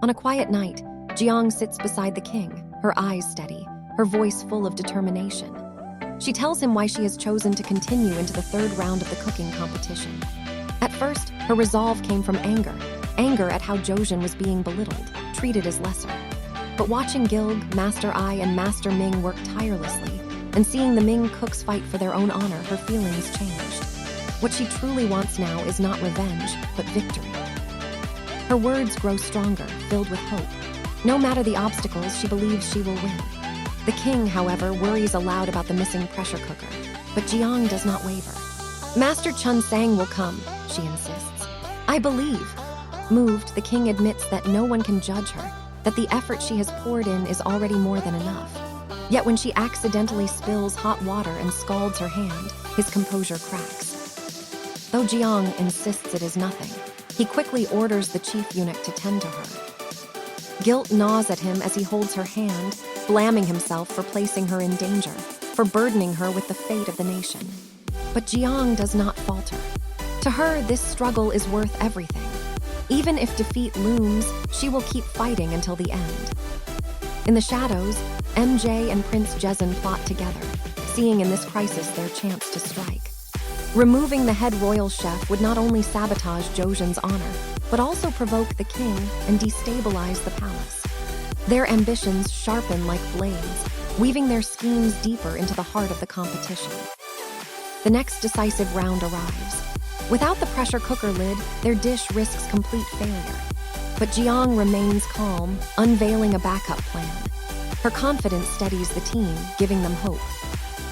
On a quiet night, Jiang sits beside the king, her eyes steady, her voice full of determination. She tells him why she has chosen to continue into the third round of the cooking competition. At first, her resolve came from anger at how Jojen was being belittled, treated as lesser. But watching Gilg, Master Ai, and Master Ming work tirelessly, and seeing the Ming cooks fight for their own honor, her feelings changed. What she truly wants now is not revenge, but victory. Her words grow stronger, filled with hope. No matter the obstacles, she believes she will win. The king, however, worries aloud about the missing pressure cooker, but Jiang does not waver. Master Chun Sang will come, she insists. I believe. Moved, the king admits that no one can judge her, that the effort she has poured in is already more than enough. Yet when she accidentally spills hot water and scalds her hand, his composure cracks. Though Jiang insists it is nothing, he quickly orders the chief eunuch to tend to her. Guilt gnaws at him as he holds her hand, blaming himself for placing her in danger, for burdening her with the fate of the nation. But Jiang does not falter. To her, this struggle is worth everything. Even if defeat looms, she will keep fighting until the end. In the shadows, MJ and Prince Jezin plot together, seeing in this crisis their chance to strike. Removing the head royal chef would not only sabotage Jojen's honor, but also provoke the king and destabilize the palace. Their ambitions sharpen like blades, weaving their schemes deeper into the heart of the competition. The next decisive round arrives. Without the pressure cooker lid, their dish risks complete failure. But Jiang remains calm, unveiling a backup plan. Her confidence steadies the team, giving them hope.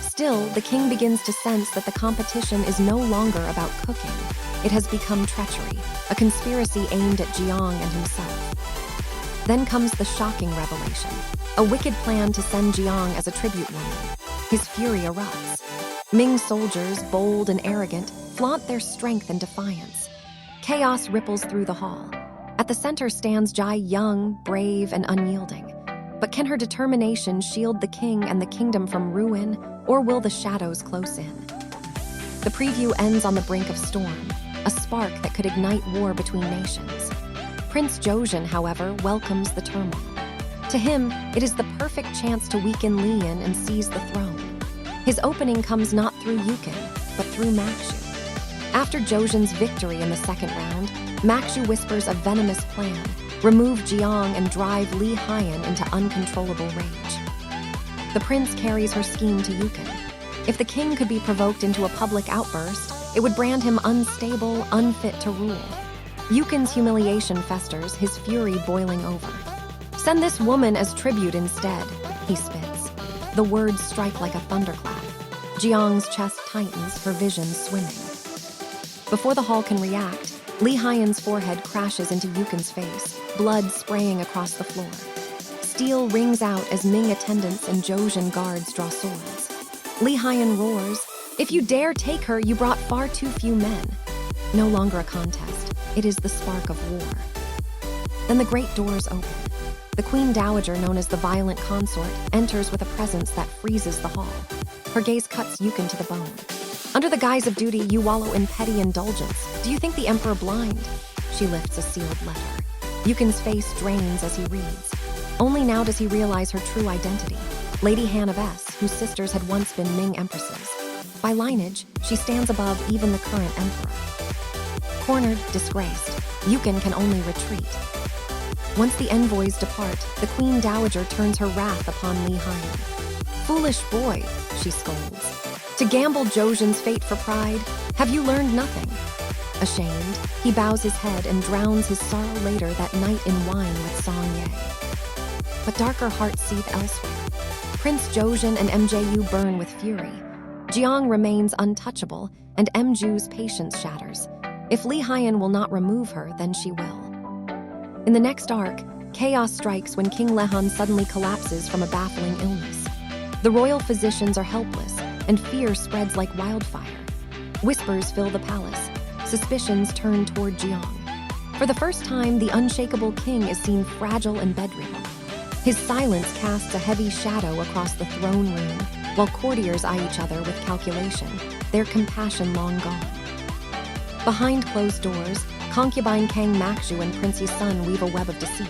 Still, the king begins to sense that the competition is no longer about cooking. It has become treachery, a conspiracy aimed at Jiang and himself. Then comes the shocking revelation, a wicked plan to send Jiang as a tribute woman. His fury erupts. Ming soldiers, bold and arrogant, flaunt their strength and defiance. Chaos ripples through the hall. At the center stands Chae, young, brave, and unyielding. But can her determination shield the king and the kingdom from ruin, or will the shadows close in? The preview ends on the brink of storm, a spark that could ignite war between nations. Prince Jojen, however, welcomes the turmoil. To him, it is the perfect chance to weaken Lian and seize the throne. His opening comes not through Yukin, but through Makshu. After Jojen's victory in the second round, Makshu whispers a venomous plan: remove Jiang and drive Li Haiyan into uncontrollable rage. The prince carries her scheme to Yukin. If the king could be provoked into a public outburst, it would brand him unstable, unfit to rule. Yukin's humiliation festers, his fury boiling over. Send this woman as tribute instead, he spits. The words strike like a thunderclap. Jiang's chest tightens, her vision swimming. Before the hall can react, Li Haiyan's forehead crashes into Yukin's face, blood spraying across the floor. Steel rings out as Ming attendants and Jojen guards draw swords. Li Haiyan roars, "If you dare take her, you brought far too few men." No longer a contest, it is the spark of war. Then the great doors open. The Queen Dowager, known as the Violent Consort, enters with a presence that freezes the hall. Her gaze cuts Yukin to the bone. Under the guise of duty, you wallow in petty indulgence. Do you think the Emperor blind? She lifts a sealed letter. Yukin's face drains as he reads. Only now does he realize her true identity, Lady Han of S, whose sisters had once been Ming empresses. By lineage, she stands above even the current emperor. Cornered, disgraced, Yukin can only retreat. Once the envoys depart, the Queen Dowager turns her wrath upon Li Haiyan. "Foolish boy," she scolds. "To gamble Jojen's fate for pride? Have you learned nothing?" Ashamed, he bows his head and drowns his sorrow later that night in wine with Song Ye. But darker hearts seethe elsewhere. Prince Jojen and MJU burn with fury. Jiang remains untouchable, and MJU's patience shatters. If Li Haiyan will not remove her, then she will. In the next arc, chaos strikes when King Lehan suddenly collapses from a baffling illness. The royal physicians are helpless, and fear spreads like wildfire. Whispers fill the palace. Suspicions turn toward Jiang. For the first time, the unshakable king is seen fragile and bedridden. His silence casts a heavy shadow across the throne room, while courtiers eye each other with calculation, their compassion long gone. Behind closed doors, Concubine Kang Makshu and Prince's son weave a web of deceit.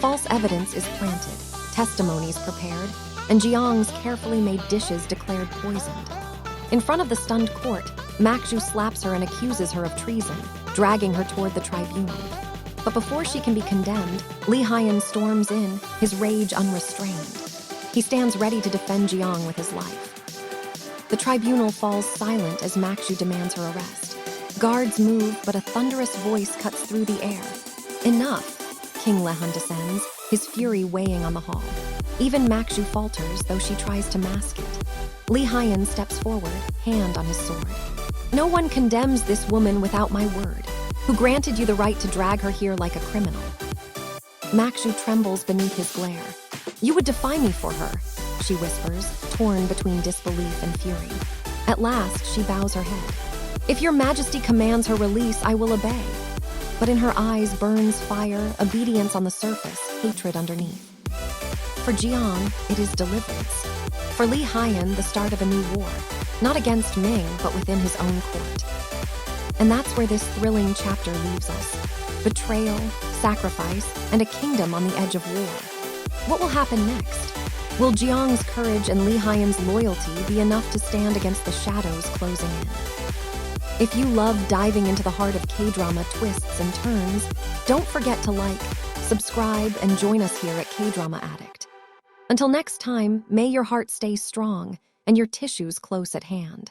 False evidence is planted, testimonies prepared, and Jeong's carefully made dishes declared poisoned. In front of the stunned court, Makshu slaps her and accuses her of treason, dragging her toward the tribunal. But before she can be condemned, Lee Hyun storms in, his rage unrestrained. He stands ready to defend Jeong with his life. The tribunal falls silent as Makshu demands her arrest. Guards move, but a thunderous voice cuts through the air. Enough! King Lehun descends, his fury weighing on the hall. Even Makshu falters, though she tries to mask it. Lee Hyun steps forward, hand on his sword. No one condemns this woman without my word. Who granted you the right to drag her here like a criminal? Makshu trembles beneath his glare. You would defy me for her, she whispers, torn between disbelief and fury. At last, she bows her head. If your majesty commands her release, I will obey. But in her eyes burns fire, obedience on the surface, hatred underneath. For Jeong, it is deliverance. For Lee Hyun, the start of a new war, not against Ming, but within his own court. And that's where this thrilling chapter leaves us. Betrayal, sacrifice, and a kingdom on the edge of war. What will happen next? Will Jeong's courage and Lee Hyun's loyalty be enough to stand against the shadows closing in? If you love diving into the heart of K-drama twists and turns, don't forget to like, subscribe, and join us here at K-Drama Addict. Until next time, may your heart stay strong and your tissues close at hand.